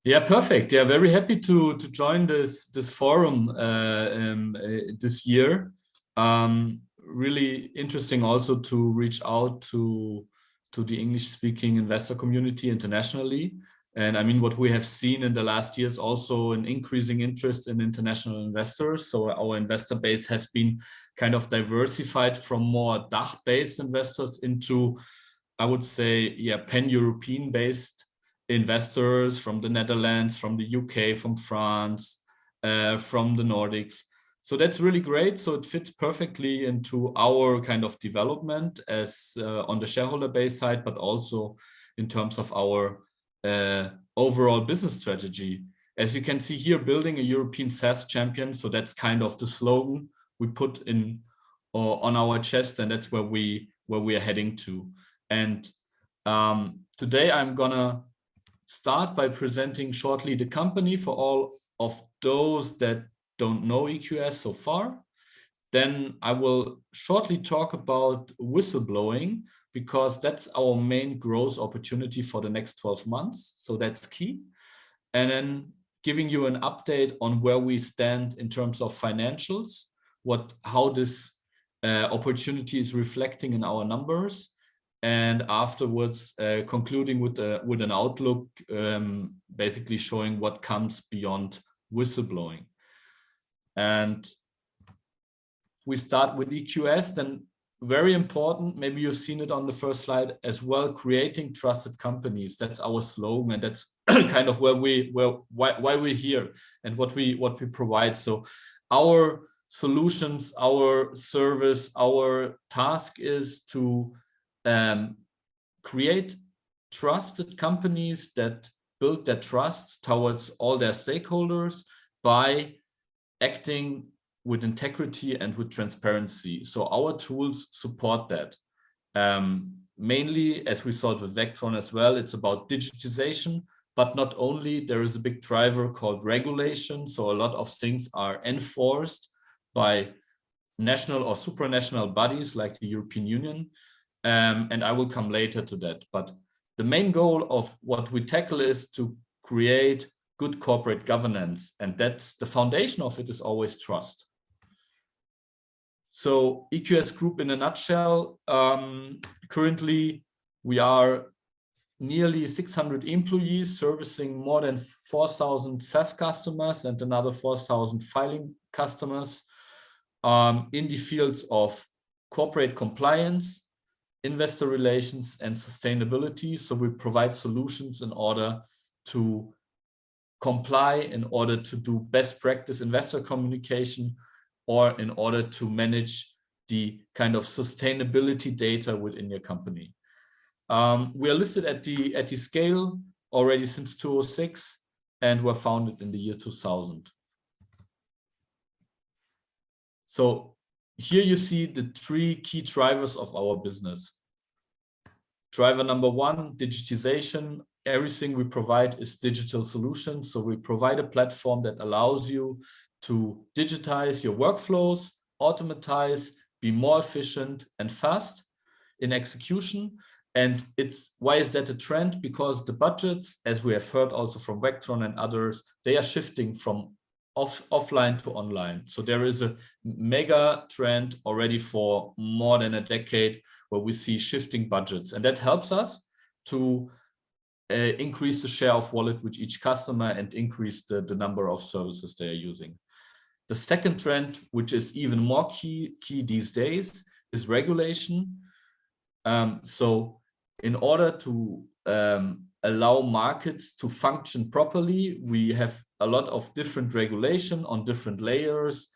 Yeah, perfect. Yeah, very happy to join this forum this year. Really interesting also to reach out to the English-speaking investor community internationally. And I mean, what we have seen in the last years, also an increasing interest in international investors. So our investor base has been kind of diversified from more DACH-based investors into, I would say, yeah, pan-European based investors from the Netherlands, from the UK, from France, from the Nordics. So that's really great. So it fits perfectly into our kind of development as on the shareholder base side, but also in terms of our overall business strategy. As you can see here, building a European SaaS champion. So that's kind of the slogan we put in on our chest, and that's where we are heading to. And today I'm gonna start by presenting shortly the company for all of those that don't know EQS so far. Then I will shortly talk about whistleblowing, because that's our main growth opportunity for the next 12 months. So that's key. And then giving you an update on where we stand in terms of financials, how this opportunity is reflecting in our numbers. And afterwards, concluding with an outlook, basically showing what comes beyond whistleblowing. And we start with EQS, then very important, maybe you've seen it on the first slide as well, creating trusted companies. That's our slogan, and that's kind of why we're here and what we provide. So our solutions, our service, our task is to create trusted companies that build their trust towards all their stakeholders by acting with integrity and with transparency. So our tools support that. Mainly, as we saw with Vectron as well, it's about digitization, but not only. There is a big driver called regulation. So a lot of things are enforced by national or supranational bodies like the European Union. And I will come later to that. But the main goal of what we tackle is to create good corporate governance. And that's the foundation of it, is always trust. So EQS Group in a nutshell, currently we are nearly 600 employees servicing more than 4,000 SaaS customers and another 4,000 filing customers in the fields of corporate compliance, investor relations, and sustainability. So we provide solutions in order to comply, in order to do best practice investor communication, or in order to manage the kind of sustainability data within your company. We are listed at the scale already since 2006 and were founded in the year 2000. So here you see the three key drivers of our business. Driver number one, digitization. Everything we provide is digital solutions. So we provide a platform that allows you to digitize your workflows, automatize, be more efficient and fast in execution. And why is that a trend? Because the budgets, as we have heard also from Vectron and others, they are shifting from offline to online. So there is a mega trend already for more than a decade where we see shifting budgets. And that helps us to increase the share of wallet with each customer and increase the number of services they are using. The second trend, which is even more key these days, is regulation. So in order to allow markets to function properly, we have a lot of different regulation on different layers.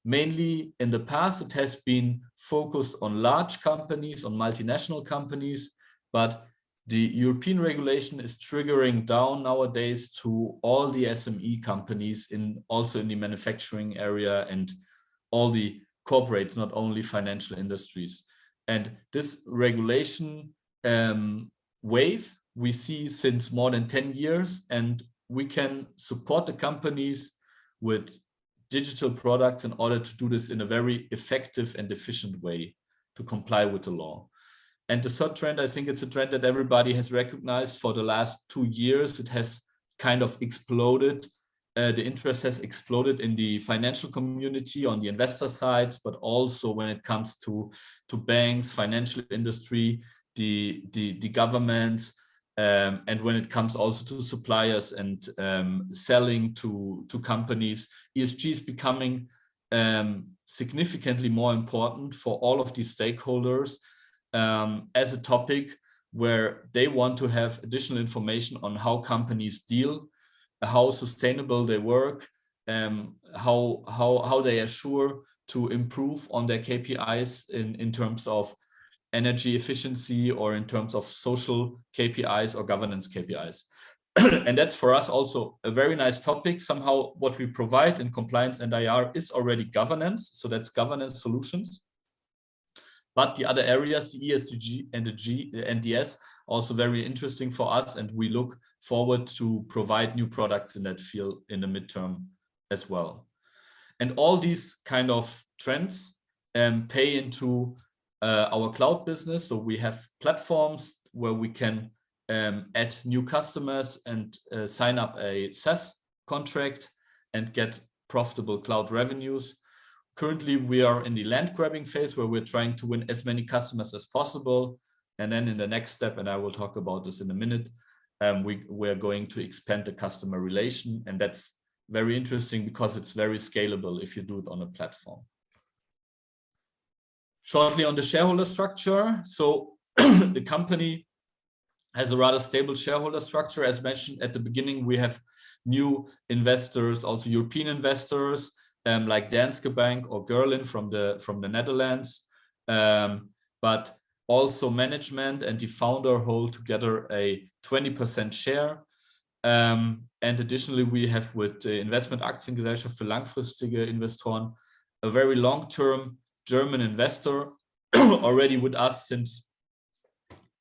Mainly in the past, it has been focused on large companies, on multinational companies, but the European regulation is triggering down nowadays to all the SME companies, also in the manufacturing area, and all the corporates, not only financial industries. And this regulation wave we see since more than 10 years, and we can support the companies with digital products in order to do this in a very effective and efficient way to comply with the law. And the third trend, I think it's a trend that everybody has recognized for the last 2 years. It has kind of exploded. The interest has exploded in the financial community on the investor side, but also when it comes to banks, financial industry, the governments, and when it comes also to suppliers and selling to companies. ESG is becoming significantly more important for all of these stakeholders as a topic where they want to have additional information on how companies deal, how sustainable they work, how they are sure to improve on their KPIs in terms of energy efficiency or in terms of social KPIs or governance KPIs. And that's for us also a very nice topic. Somehow what we provide in compliance and IR is already governance. So that's governance solutions. But the other areas, the ESG and the NDS, also very interesting for us. And we look forward to provide new products in that field in the midterm as well. And all these kind of trends pay into our cloud business. So we have platforms where we can add new customers and sign up a SaaS contract and get profitable cloud revenues. Currently, we are in the land grabbing phase where we're trying to win as many customers as possible. And then in the next step, and I will talk about this in a minute, we're going to expand the customer relation. And that's very interesting because it's very scalable if you do it on a platform. Shortly on the shareholder structure. So the company has a rather stable shareholder structure. As mentioned at the beginning, we have new investors, also European investors, like Danske Bank or Gerlin from the Netherlands. But also management and the founder hold together a 20% share. And additionally, we have with the Investment Aktiengesellschaft für langfristige Investoren a very long-term German investor already with us since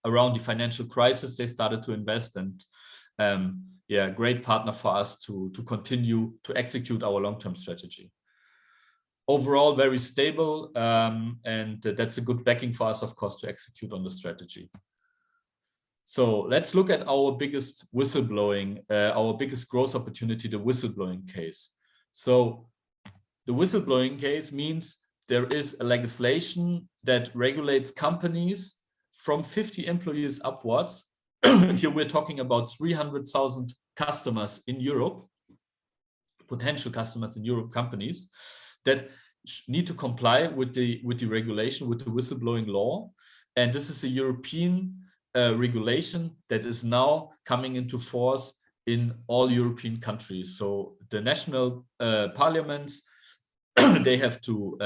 around the financial crisis. They started to invest, and yeah, great partner for us to continue to execute our long-term strategy. Overall, very stable, and that's a good backing for us, of course, to execute on the strategy. So let's look at our biggest whistleblowing, our biggest growth opportunity, the whistleblowing case. So the whistleblowing case means there is a legislation that regulates companies from 50 employees upwards. Here we're talking about 300,000 customers in Europe, potential customers in Europe, companies that need to comply with the regulation, with the whistleblowing law. And this is a European regulation that is now coming into force in all European countries. So the national parliaments, they have to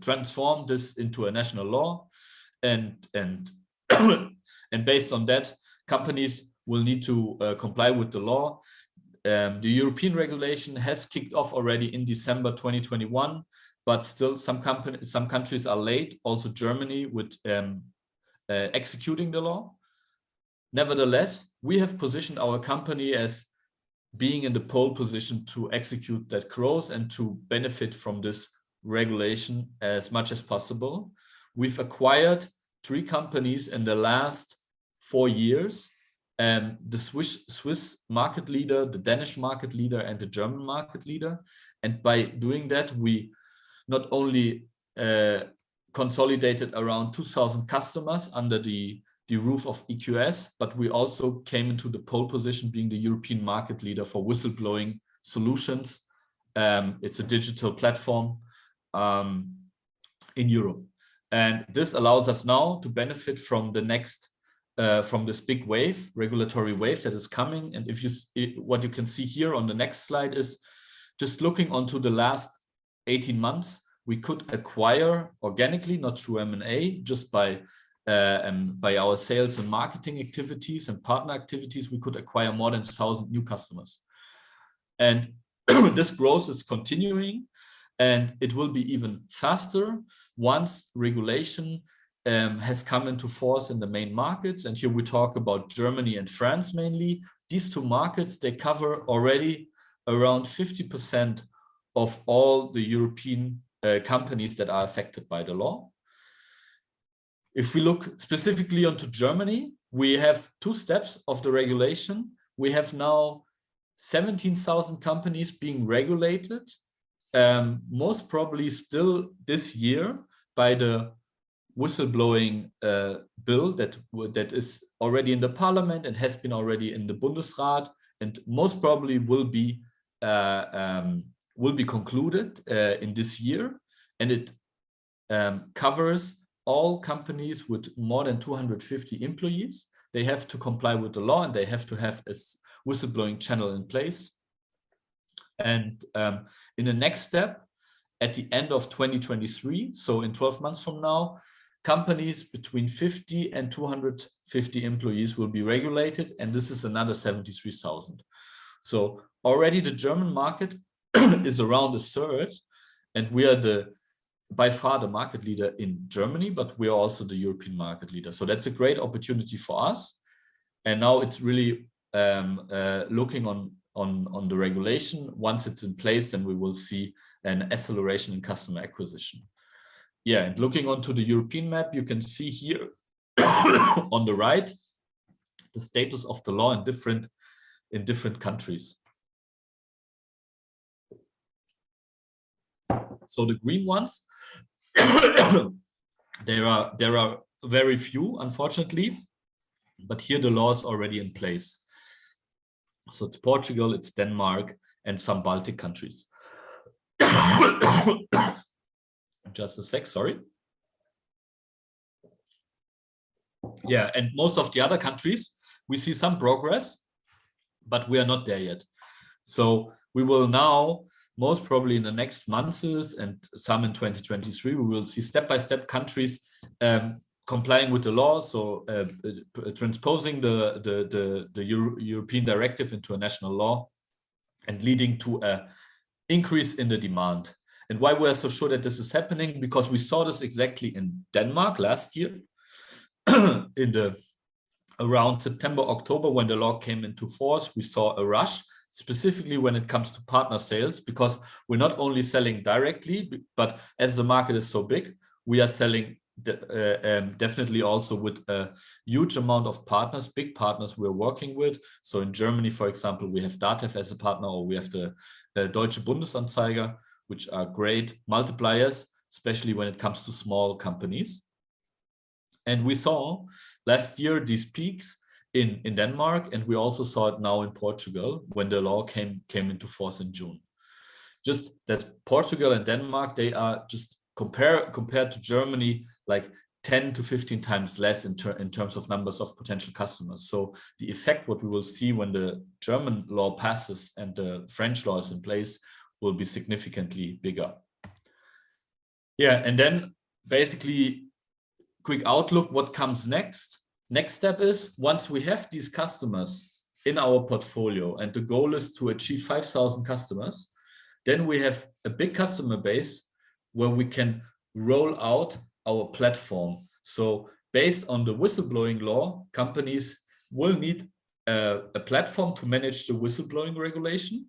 transform this into a national law, and based on that, companies will need to comply with the law. The European regulation has kicked off already in December 2021, but still some countries are late, also Germany, with executing the law. Nevertheless, we have positioned our company as being in the pole position to execute that growth and to benefit from this regulation as much as possible. We've acquired 3 companies in the last 4 years, the Swiss market leader, the Danish market leader, and the German market leader. And by doing that, we not only consolidated around 2,000 customers under the roof of EQS, but we also came into the pole position being the European market leader for whistleblowing solutions. It's a digital platform in Europe. And this allows us now to benefit from the next, from this big wave, regulatory wave that is coming. And if what you can see here on the next slide is just looking onto the last 18 months, we could acquire organically, not through M&A, just by our sales and marketing activities and partner activities, we could acquire more than 1,000 new customers. And this growth is continuing, and it will be even faster once regulation has come into force in the main markets. And here we talk about Germany and France mainly. These 2 markets, they cover already around 50% of all the European companies that are affected by the law. If we look specifically onto Germany, we have two steps of the regulation. We have now 17,000 companies being regulated, most probably still this year by the whistleblowing bill that is already in the parliament and has been already in the Bundesrat, and most probably will be concluded in this year. And it covers all companies with more than 250 employees. They have to comply with the law and they have to have a whistleblowing channel in place. And in the next step, at the end of 2023, so in 12 months from now, companies between 50 and 250 employees will be regulated, and this is another 73,000. So already the German market is around a third, and we are by far the market leader in Germany, but we are also the European market leader. So that's a great opportunity for us. And now it's really looking on the regulation. Once it's in place, then we will see an acceleration in customer acquisition. Yeah, and looking onto the European map, you can see here on the right the status of the law in different countries. So the green ones, there are very few, unfortunately, but here the law is already in place. So it's Portugal, it's Denmark, and some Baltic countries. Just a sec, sorry. Yeah, and most of the other countries, we see some progress, but we are not there yet. So we will now, most probably in the next months and some in 2023, we will see step-by-step countries complying with the law, so transposing the European directive into a national law and leading to an increase in the demand. And why we are so sure that this is happening? Because we saw this exactly in Denmark last year, around September, October, when the law came into force. We saw a rush, specifically when it comes to partner sales, because we're not only selling directly, but as the market is so big, we are selling definitely also with a huge amount of partners, big partners we're working with. So in Germany, for example, we have DATEV as a partner, or we have the Deutsche Bundesanzeiger, which are great multipliers, especially when it comes to small companies. And we saw last year these peaks in Denmark, and we also saw it now in Portugal when the law came into force in June. Just that Portugal and Denmark, they are just compared to Germany, like 10 to 15 times less in terms of numbers of potential customers. So the effect, what we will see when the German law passes and the French law is in place, will be significantly bigger. Yeah, and then basically quick outlook, what comes next? Next step is, once we have these customers in our portfolio, and the goal is to achieve 5,000 customers, then we have a big customer base where we can roll out our platform. So based on the whistleblowing law, companies will need a platform to manage the whistleblowing regulation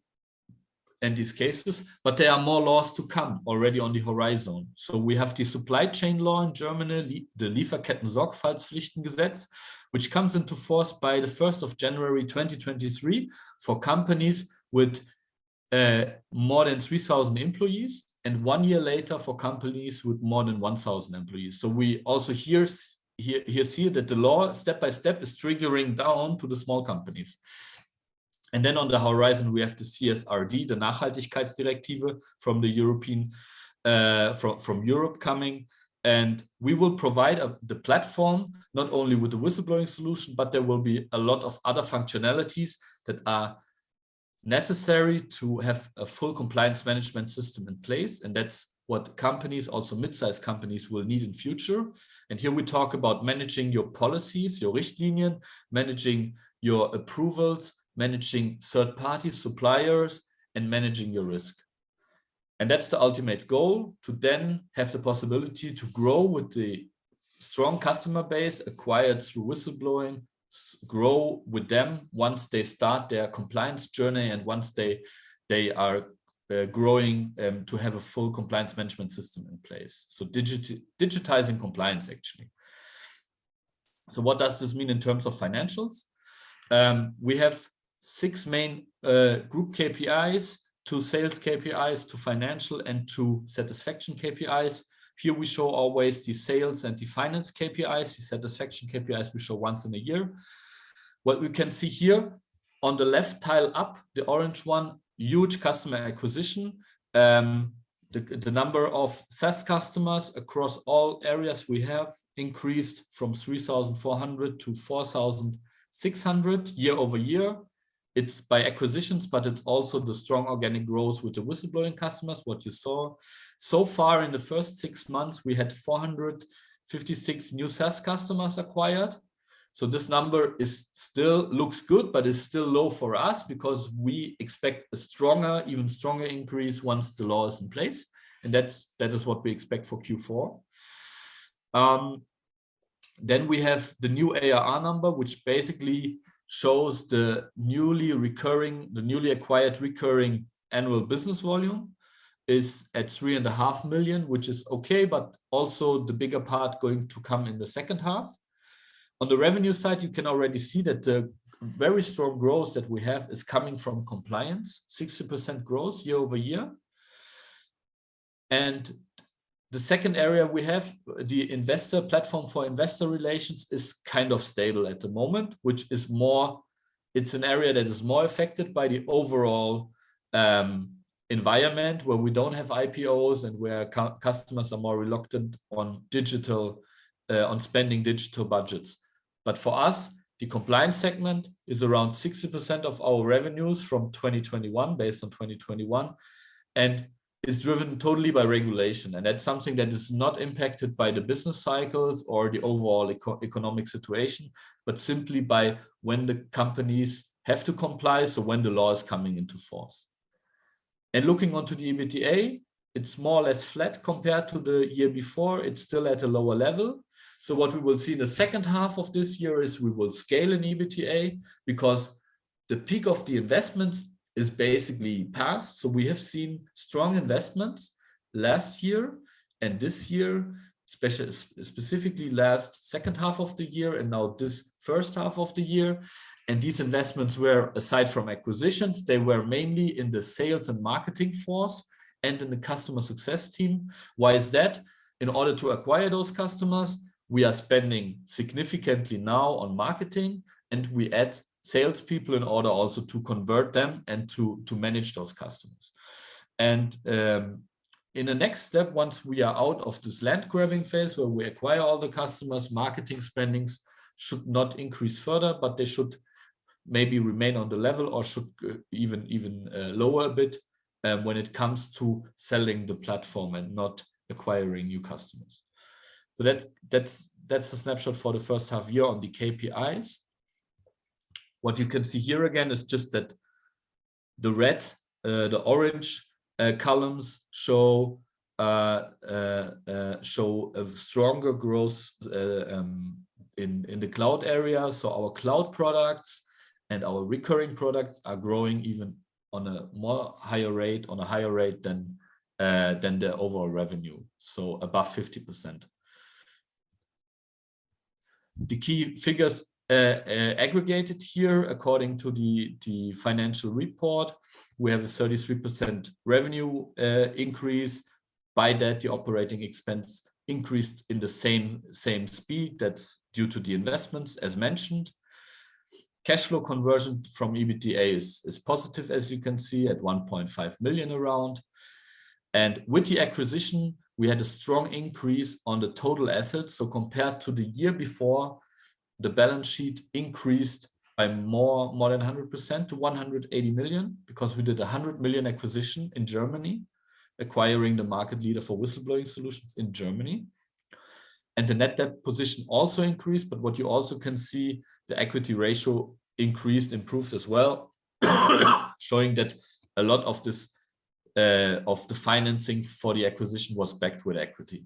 and these cases, but there are more laws to come already on the horizon. So we have the supply chain law in Germany, the Lieferketten-Sorgfaltspflichtengesetz, which comes into force by the 1st of January 2023 for companies with more than 3,000 employees, and 1 year later for companies with more than 1,000 employees. So we also here see that the law step by step is triggering down to the small companies. And then on the horizon, we have the CSRD, the Nachhaltigkeitsdirektive from the European, from Europe coming. And we will provide the platform, not only with the whistleblowing solution, but there will be a lot of other functionalities that are necessary to have a full compliance management system in place. And that's what companies, also mid-sized companies, will need in future. And here we talk about managing your policies, your Richtlinien, managing your approvals, managing third-party suppliers, and managing your risk. And that's the ultimate goal, to then have the possibility to grow with the strong customer base acquired through whistleblowing, grow with them once they start their compliance journey and once they are growing to have a full compliance management system in place. So digitizing compliance, actually. So what does this mean in terms of financials? We have 6 main group KPIs, 2 sales KPIs, 2 financial and 2 satisfaction KPIs. Here we show always the sales and the finance KPIs. The satisfaction KPIs we show once in a year. What we can see here on the left tile up, the orange one, huge customer acquisition. The number of SaaS customers across all areas we have increased from 3,400 to 4,600 year over year. It's by acquisitions, but it's also the strong organic growth with the whistleblowing customers, what you saw. So far in the first 6 months, we had 456 new SaaS customers acquired. So this number is still looks good, but is still low for us because we expect a stronger, even stronger increase once the law is in place. And that is what we expect for Q4. Then we have the new ARR number, which basically shows the newly acquired recurring annual business volume is at 3.5 million, which is okay, but also the bigger part going to come in the second half. On the revenue side, you can already see that the very strong growth that we have is coming from compliance, 60% growth year over year. And the second area we have, the investor platform for investor relations, is kind of stable at the moment, which is more, it's an area that is more affected by the overall environment where we don't have IPOs and where customers are more reluctant on digital, on spending digital budgets. But for us, the compliance segment is around 60% of our revenues from 2021, based on 2021, and is driven totally by regulation. And that's something that is not impacted by the business cycles or the overall economic situation, but simply by when the companies have to comply, so when the law is coming into force. And looking onto the EBITDA, it's more or less flat compared to the year before. It's still at a lower level. So what we will see in the second half of this year is we will scale in EBITDA because the peak of the investments is basically past. So we have seen strong investments last year and this year, specifically last second half of the year and now this first half of the year. And these investments were, aside from acquisitions, they were mainly in the sales and marketing force and in the customer success team. Why is that? In order to acquire those customers, we are spending significantly now on marketing, and we add salespeople in order also to convert them and to manage those customers. And in the next step, once we are out of this land grabbing phase where we acquire all the customers, marketing spendings should not increase further, but they should maybe remain on the level or should even lower a bit when it comes to selling the platform and not acquiring new customers. So that's a snapshot for the first half year on the KPIs. What you can see here again is just that the red, the orange columns show a stronger growth in the cloud area. So our cloud products and our recurring products are growing even on a higher rate than the overall revenue. So above 50%. The key figures aggregated here, according to the financial report, we have a 33% revenue increase. By that, the operating expense increased in the same speed. That's due to the investments, as mentioned. Cash flow conversion from EBITDA is positive, as you can see, at 1.5 million around. And with the acquisition, we had a strong increase on the total assets. So compared to the year before, the balance sheet increased by more than 100% to 180 million because we did a 100 million acquisition in Germany, acquiring the market leader for whistleblowing solutions in Germany. And the net debt position also increased, but what you also can see, the equity ratio improved as well, showing that a lot of this of the financing for the acquisition was backed with equity.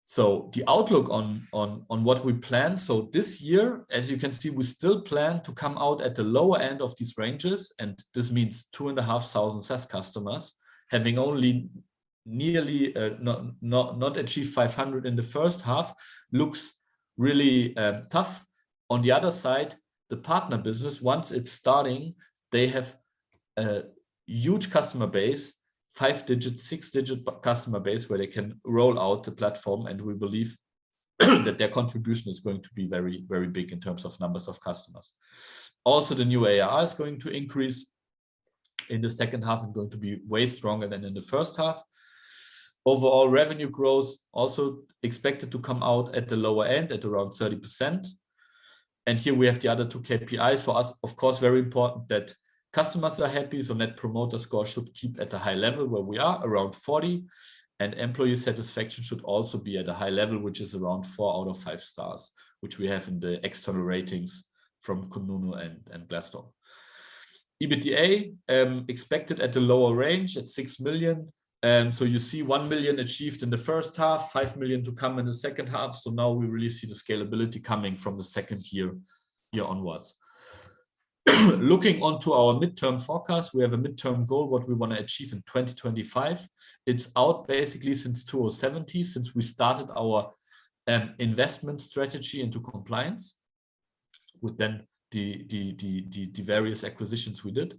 So the outlook on what we plan. So this year, as you can see, we still plan to come out at the lower end of these ranges. And this means 2,500 SaaS customers, having only nearly not achieve 500 in the first half looks really tough. On the other side, the partner business, once it's starting, they have a huge customer base, 5-digit, 6-digit customer base where they can roll out the platform, and we believe that their contribution is going to be very, very big in terms of numbers of customers. Also, the new ARR is going to increase in the second half and going to be way stronger than in the first half. Overall revenue growth also expected to come out at the lower end at around 30%. And here we have the other two KPIs for us. Of course, very important that customers are happy. So net promoter score should keep at a high level where we are, around 40. And employee satisfaction should also be at a high level, which is around 4 out of 5 stars, which we have in the external ratings from Kununu and Glassdoor. EBITDA expected at the lower range at 6 million. So you see 1 million achieved in the first half, 5 million to come in the second half. So now we really see the scalability coming from the second year onwards. Looking onto our midterm forecast, we have a midterm goal, what we want to achieve in 2025. It's out basically since 2017, since we started our investment strategy into compliance with then the various acquisitions we did.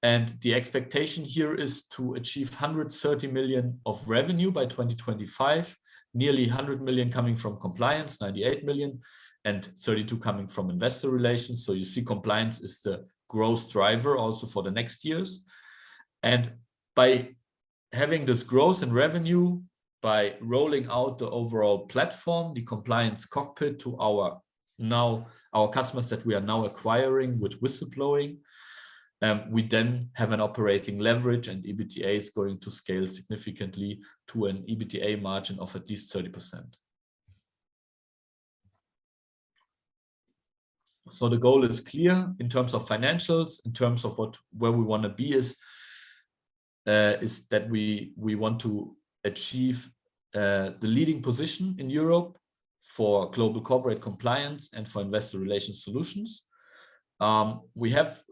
And the expectation here is to achieve 130 million of revenue by 2025, nearly 100 million coming from compliance, 98 million, and 32 coming from investor relations. So you see compliance is the growth driver also for the next years. And by having this growth in revenue, by rolling out the overall platform, the compliance cockpit to our customers that we are now acquiring with whistleblowing, we then have an operating leverage, and EBITDA is going to scale significantly to an EBITDA margin of at least 30%. So the goal is clear in terms of financials, in terms of where we want to be is that we want to achieve the leading position in Europe for global corporate compliance and for investor relations solutions. We have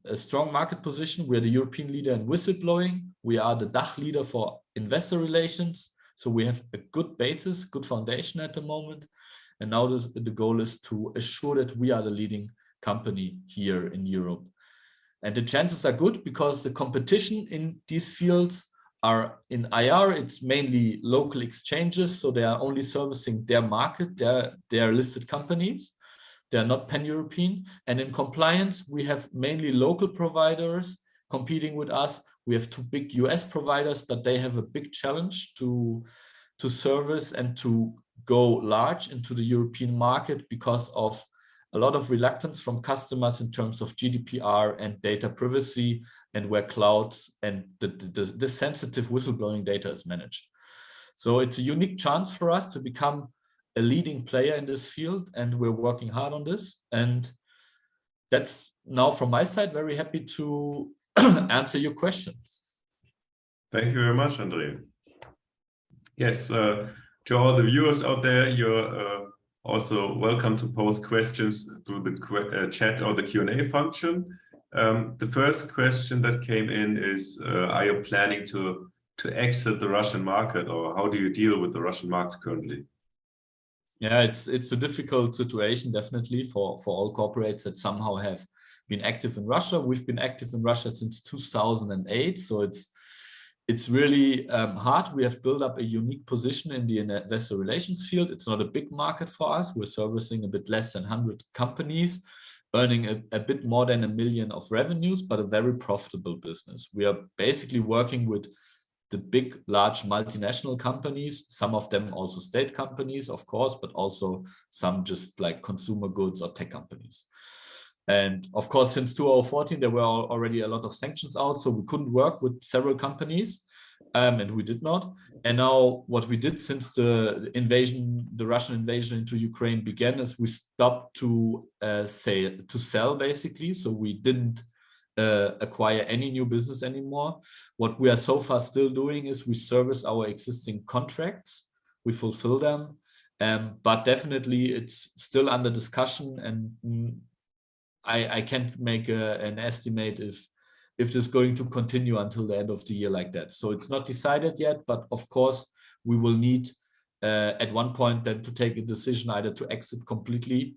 a strong market position. We are the European leader in whistleblowing. We are the DACH leader for investor relations. So we have a good basis, good foundation at the moment. And now the goal is to assure that we are the leading company here in Europe. And the chances are good because the competition in these fields are in IR. It's mainly local exchanges. So they are only servicing their market. They are listed companies. They are not pan-European. And in compliance, we have mainly local providers competing with us. We have 2 big US providers, but they have a big challenge to service and to go large into the European market because of a lot of reluctance from customers in terms of GDPR and data privacy and where clouds and the sensitive whistleblowing data is managed. So it's a unique chance for us to become a leading player in this field, and we're working hard on this. And that's now from my side. Very happy to answer your questions. Thank you very much, Andre. Yes, to all the viewers out there, you're also welcome to post questions through the chat or the Q&A function. The first question that came in is, are you planning to exit the Russian market, or how do you deal with the Russian market currently? Yeah, it's a difficult situation, definitely, for all corporates that somehow have been active in Russia. We've been active in Russia since 2008, so it's really hard. We have built up a unique position in the investor relations field. It's not a big market for us. We're servicing a bit less than 100 companies, earning a bit more than 1 million of revenues, but a very profitable business. We are basically working with the big, large multinational companies, some of them also state companies, of course, but also some just like consumer goods or tech companies. And of course, since 2014, there were already a lot of sanctions out, so we couldn't work with several companies, and we did not. And now what we did since the Russian invasion into Ukraine began is we stopped to sell, basically. So we didn't acquire any new business anymore. What we are so far still doing is we service our existing contracts, we fulfill them, but definitely it's still under discussion, and I can't make an estimate if if this is going to continue until the end of the year like that. So it's not decided yet, but of course we will need at one point then to take a decision either to exit completely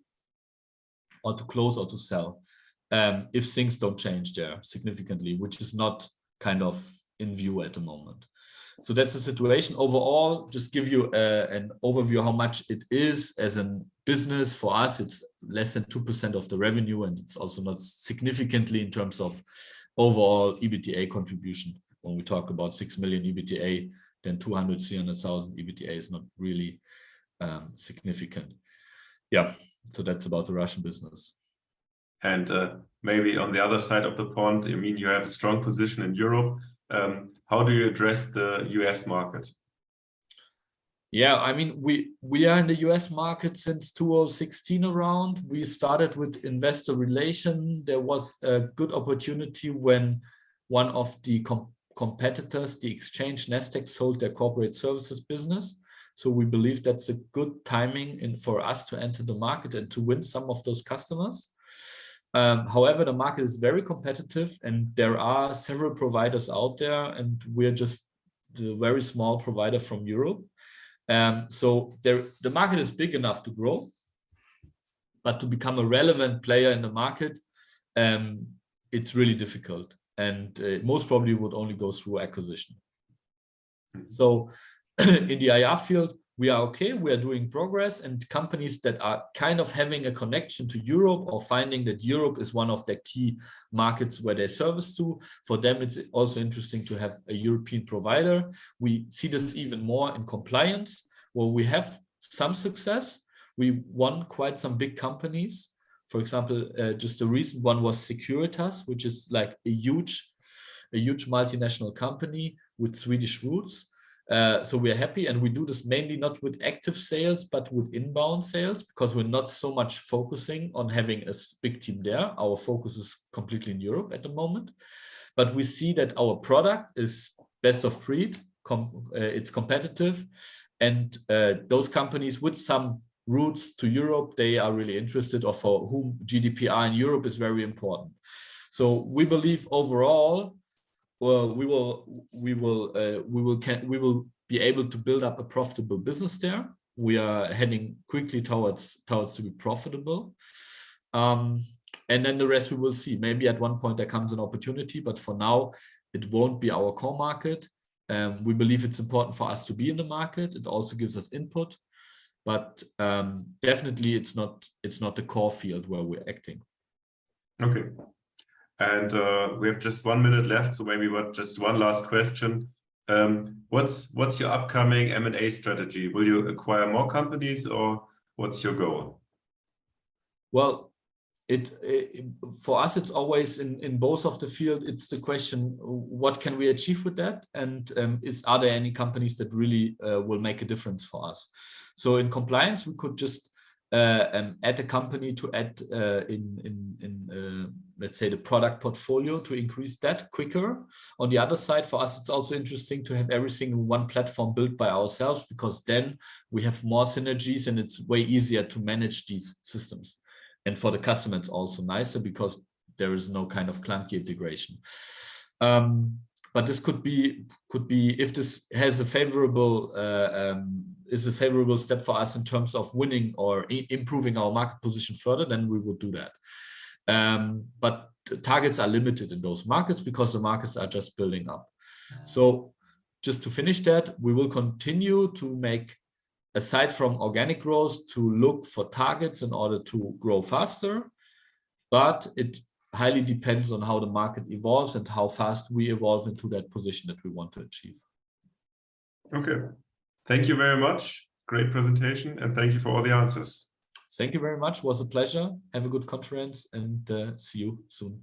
or to close or to sell, if things don't change there significantly, which is not kind of in view at the moment. So that's the situation. Overall, just give you an overview how much it is as a business. For us, it's less than 2% of the revenue, and it's also not significantly in terms of overall EBITDA contribution. When we talk about 6 million EBITDA, then 200, 300,000 EBITDA is not really significant. Yeah, so that's about the Russian business. And maybe on the other side of the pond, I mean, you have a strong position in Europe. How do you address the US market? Yeah, I mean, we are in the US market since 2016 around. We started with investor relation. There was a good opportunity when one of the competitors, the exchange Nasdaq, sold their corporate services business. So we believe that's a good timing for us to enter the market and to win some of those customers. However, the market is very competitive and there are several providers out there, and we're just the very small provider from Europe. So the market is big enough to grow, but to become a relevant player in the market, it's really difficult, and most probably would only go through acquisition. So in the IR field, we are okay, we are doing progress, and companies that are kind of having a connection to Europe or finding that Europe is one of their key markets where they service to, for them it's also interesting to have a European provider. We see this even more in compliance, where we have some success. We won quite some big companies. For example, just a recent one was Securitas, which is like a huge multinational company with Swedish roots. So we are happy, and we do this mainly not with active sales, but with inbound sales, because we're not so much focusing on having a big team there. Our focus is completely in Europe at the moment, but we see that our product is best of breed, it's competitive, and those companies with some roots to Europe, they are really interested, or for whom GDPR in Europe is very important. So we believe overall, well, we will be able to build up a profitable business there. We are heading quickly towards to be profitable, and then the rest we will see. Maybe at one point there comes an opportunity, but for now it won't be our core market. We believe it's important for us to be in the market. It also gives us input, but definitely it's not the core field where we're acting. Okay. And we have just 1 minute left, so maybe just one last question. What's your upcoming M&A strategy? Will you acquire more companies, or what's your goal? Well, for us, it's always in both of the field. It's the question, what can we achieve with that? And are there any companies that really will make a difference for us? So in compliance, we could just add a company to add in let's say the product portfolio to increase that quicker. On the other side, for us, it's also interesting to have everything in one platform built by ourselves, because then we have more synergies and it's way easier to manage these systems. And for the customer, it's also nicer because there is no kind of clunky integration. But this could be if this has a favorable is a favorable step for us in terms of winning or improving our market position further, then we will do that. But the targets are limited in those markets because the markets are just building up. So just to finish that, we will continue to make, aside from organic growth, to look for targets in order to grow faster, but it highly depends on how the market evolves and how fast we evolve into that position that we want to achieve. Okay, thank you very much. Great presentation, and thank you for all the answers. Thank you very much. It was a pleasure. Have a good conference, and see you soon.